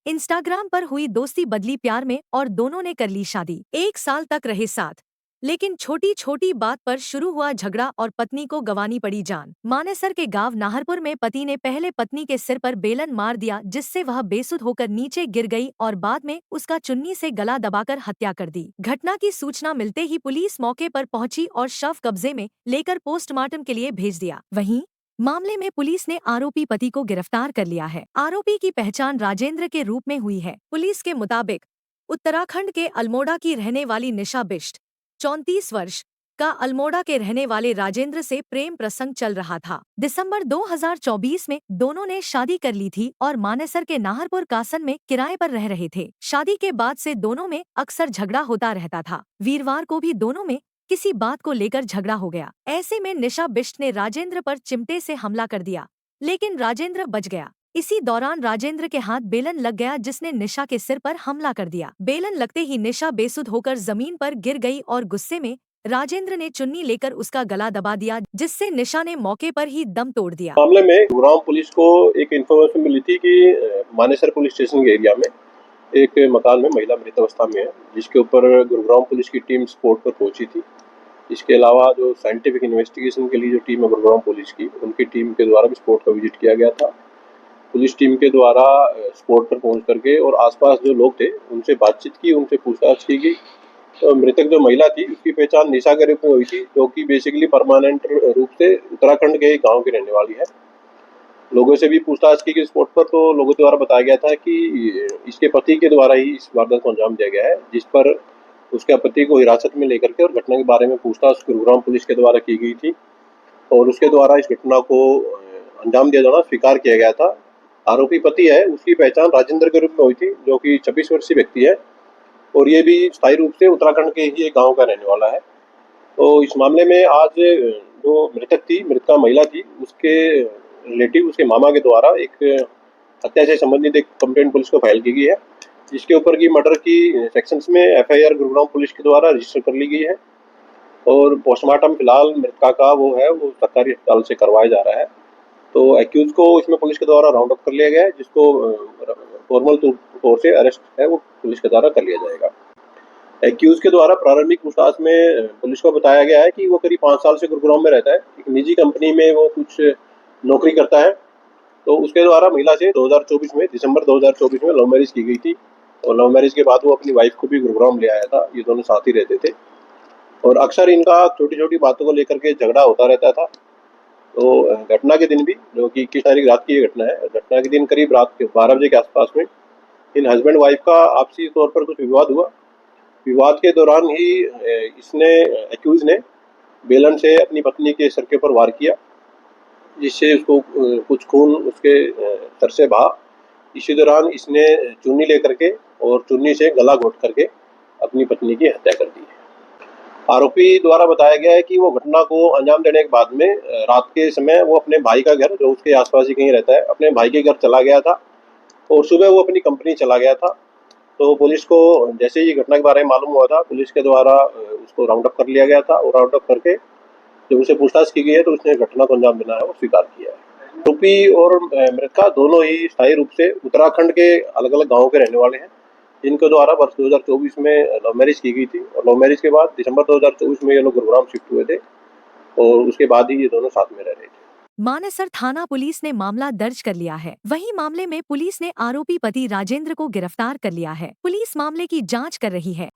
Instagram पर हुई दोस्ती बदली प्यार में और दोनों ने कर ली शादी। 1 साल तक रहे साथ, लेकिन छोटी छोटी बात पर शुरू हुआ झगड़ा और पत्नी को गंवानी पड़ी जान। मानेसर के गांव नाहरपुर में पति ने पहले पत्नी के सिर पर बेलन मार दिया, जिससे वह बेसुध होकर नीचे गिर गई और बाद में उसका चुन्नी से गला दबाकर हत्या कर दी। घटना की सूचना मिलते ही पुलिस मौके पर पहुंची और शव कब्जे में लेकर पोस्टमार्टम के लिए भेज दिया। वहीं मामले में पुलिस ने आरोपी पति को गिरफ्तार कर लिया है। आरोपी की पहचान राजेंद्र के रूप में हुई है। पुलिस के मुताबिक उत्तराखंड के अल्मोड़ा की रहने वाली निशा बिष्ट 34 वर्ष का अल्मोड़ा के रहने वाले राजेंद्र से प्रेम प्रसंग चल रहा था। दिसंबर 2024 में दोनों ने शादी कर ली थी और मानेसर के नाहरपुर कासन में किराए पर रह रहे थे। शादी के बाद से दोनों में अक्सर झगड़ा होता रहता था। वीरवार को भी दोनों में किसी बात को लेकर झगड़ा हो गया। ऐसे में निशा बिष्ट ने राजेंद्र पर चिमटे से हमला कर दिया, लेकिन राजेंद्र बच गया। इसी दौरान राजेंद्र के हाथ बेलन लग गया, जिसने निशा के सिर पर हमला कर दिया। बेलन लगते ही निशा बेसुध होकर जमीन पर गिर गई और गुस्से में राजेंद्र ने चुन्नी लेकर उसका गला दबा दिया, जिससे निशा ने मौके पर ही दम तोड़ दिया। मामले में गुरुग्राम पुलिस को एक इन्फॉर्मेशन मिली थी कि मानेसर पुलिस स्टेशन के एरिया में एक मकान में महिला मृत अवस्था में है, जिसके ऊपर गुरुग्राम पुलिस की टीम स्पॉट पर पहुंची थी। इसके अलावा जो साइंटिफिक इन्वेस्टिगेशन के लिए जो टीम है गुरुग्राम पुलिस की, उनकी टीम के द्वारा भी स्पॉट का विजिट किया गया था। पुलिस टीम के द्वारा स्पॉट पर पहुंच करके और आसपास जो लोग थे उनसे बातचीत की, उनसे पूछताछ की गई। तो मृतक जो महिला थी उसकी पहचान निशा के रूप में हुई थी, जो कि बेसिकली परमानेंट रूप से उत्तराखंड के गाँव की रहने वाली है। लोगों से भी पूछताछ की गई स्पॉट पर, तो लोगों द्वारा बताया गया था कि इसके पति के द्वारा ही इस वारदात को अंजाम दिया गया है, जिस पर उसके पति को हिरासत में लेकर के और घटना के बारे में पूछताछ गुरुग्राम पुलिस के द्वारा की गई थी और उसके द्वारा इस घटना को अंजाम दिया जाना स्वीकार किया गया था। आरोपी पति है, उसकी पहचान राजेंद्र के रूप में हुई थी, जो कि 26 वर्षीय व्यक्ति है और ये भी स्थायी रूप से उत्तराखंड के ही एक गाँव का रहने वाला है। तो इस मामले में आज जो मृतक थी, मृतका महिला थी, उसके रिलेटिव, उसके मामा के द्वारा एक हत्या से संबंधित एक कंप्लेंट पुलिस को फाइल की गई है, जिसके ऊपर की मर्डर की सेक्शंस में एफआईआर गुरुग्राम पुलिस के द्वारा रजिस्टर कर ली गई है और पोस्टमार्टम फिलहाल मृतका का वो सरकारी अस्पताल से करवाया जा रहा है। तो एक्यूज को इसमें पुलिस के द्वारा राउंड अप कर लिया गया है, जिसको फॉर्मल तौर से अरेस्ट है वो पुलिस के द्वारा कर लिया जाएगा। एक्यूज के द्वारा प्रारंभिक पूछताछ में पुलिस को बताया गया है कि वो करीब 5 साल से गुरुग्राम में रहता है, एक निजी कंपनी में वो कुछ नौकरी करता है। तो उसके द्वारा महिला से 2024 में, दिसंबर 2024 में लव मैरिज की गई थी और लव मैरिज के बाद वो अपनी वाइफ को भी गुरुग्राम ले आया था। ये दोनों साथ ही रहते थे और अक्सर इनका छोटी छोटी बातों को लेकर के झगड़ा होता रहता था। तो घटना के दिन भी, जो कि 21 तारीख रात की ये घटना है, घटना के दिन करीब रात के 12 बजे के आसपास में इन हस्बैंड वाइफ का आपसी तौर पर कुछ विवाद हुआ। विवाद के दौरान ही इसने, एक्यूज ने बेलन से अपनी पत्नी के सर के ऊपर वार किया, जिससे उसको कुछ खून उसके सर से बहा। इसी दौरान इसने चुन्नी लेकर के और चुन्नी से गला घोट करके अपनी पत्नी की हत्या कर दी। आरोपी द्वारा बताया गया है कि वो घटना को अंजाम देने के बाद में रात के समय वो अपने भाई का घर, जो उसके आसपास ही कहीं रहता है, अपने भाई के घर चला गया था और सुबह वो अपनी कंपनी चला गया था। तो पुलिस को जैसे ही घटना के बारे में मालूम हुआ था, पुलिस के द्वारा उसको राउंड अप कर लिया गया था और राउंड अप करके जब उसे पूछताछ की गई है तो उसने घटना को अंजाम देना है वो स्वीकार किया है। आरोपी और मृतका दोनों ही स्थायी रूप से उत्तराखंड के अलग अलग गाँव के रहने वाले हैं, जिनके द्वारा वर्ष 2024 में लव मैरिज की गई थी और लव मैरिज के बाद दिसंबर 2024 में ये लोग गुरुग्राम शिफ्ट हुए थे और उसके बाद ही ये दोनों साथ में रह रहे थे। मानेसर थाना पुलिस ने मामला दर्ज कर लिया है। वहीं मामले में पुलिस ने आरोपी पति राजेंद्र को गिरफ्तार कर लिया है। पुलिस मामले की जांच कर रही है।